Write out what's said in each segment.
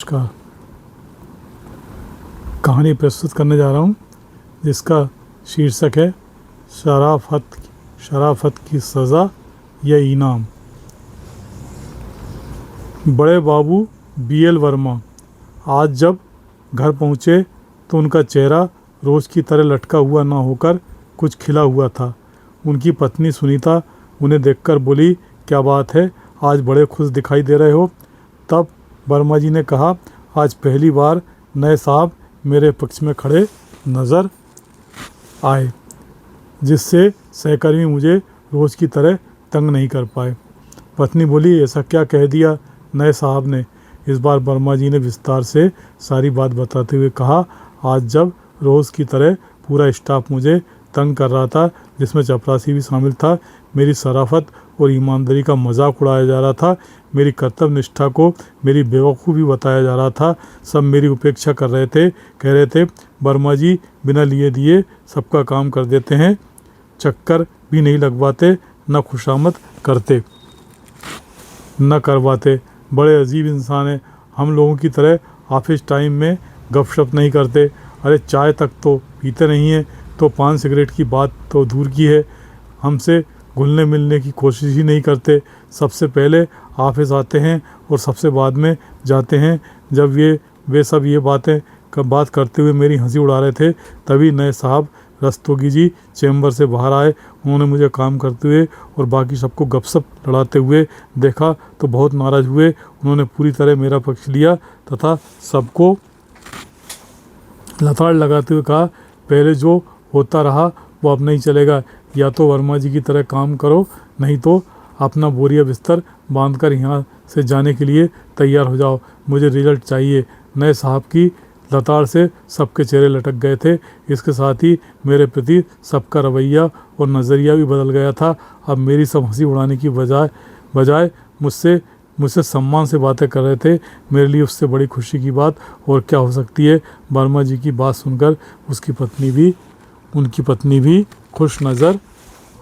का कहानी प्रस्तुत करने जा रहा हूँ जिसका शीर्षक है शराफत की सज़ा या इनाम। बड़े बाबू बीएल वर्मा आज जब घर पहुँचे तो उनका चेहरा रोज़ की तरह लटका हुआ ना होकर कुछ खिला हुआ था। उनकी पत्नी सुनीता उन्हें देखकर बोली, क्या बात है, आज बड़े खुश दिखाई दे रहे हो। तब वर्मा जी ने कहा, आज पहली बार नए साहब मेरे पक्ष में खड़े नज़र आए, जिससे सहकर्मी मुझे रोज़ की तरह तंग नहीं कर पाए। पत्नी बोली, ऐसा क्या कह दिया नए साहब ने। इस बार वर्मा जी ने विस्तार से सारी बात बताते हुए कहा, आज जब रोज़ की तरह पूरा स्टाफ मुझे तंग कर रहा था, जिसमें चपरासी भी शामिल था, मेरी शराफत और ईमानदारी का मजाक उड़ाया जा रहा था, मेरी कर्तव्य निष्ठा को मेरी बेवकूफ़ी बताया जा रहा था। सब मेरी उपेक्षा कर रहे थे, कह रहे थे वर्मा जी बिना लिए दिए सबका काम कर देते हैं, चक्कर भी नहीं लगवाते, न खुशामद करते न करवाते। बड़े अजीब इंसान हैं, हम लोगों की तरह ऑफिस टाइम में गपशप नहीं करते। अरे चाय तक तो पीते नहीं हैं, तो पान सिगरेट की बात तो दूर की है, हमसे घुलने मिलने की कोशिश ही नहीं करते। सबसे पहले ऑफिस आते हैं और सबसे बाद में जाते हैं। जब वे सब ये बात करते हुए मेरी हंसी उड़ा रहे थे, तभी नए साहब रस्तोगी जी चैम्बर से बाहर आए। उन्होंने मुझे काम करते हुए और बाकी सबको गपशप लड़ाते हुए देखा तो बहुत नाराज़ हुए। उन्होंने पूरी तरह मेरा पक्ष लिया तथा सबको लताड़ लगाते हुए कहा, पहले जो होता रहा वो अब नहीं चलेगा, या तो वर्मा जी की तरह काम करो, नहीं तो अपना बोरिया बिस्तर बांधकर यहाँ से जाने के लिए तैयार हो जाओ, मुझे रिजल्ट चाहिए। नए साहब की लताड़ से सबके चेहरे लटक गए थे। इसके साथ ही मेरे प्रति सबका रवैया और नज़रिया भी बदल गया था। अब मेरी सब हंसी उड़ाने की बजाय मुझसे सम्मान से बातें कर रहे थे। मेरे लिए उससे बड़ी खुशी की बात और क्या हो सकती है। वर्मा जी की बात सुनकर उनकी पत्नी भी खुश नज़र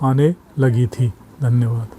आने लगी थी। धन्यवाद।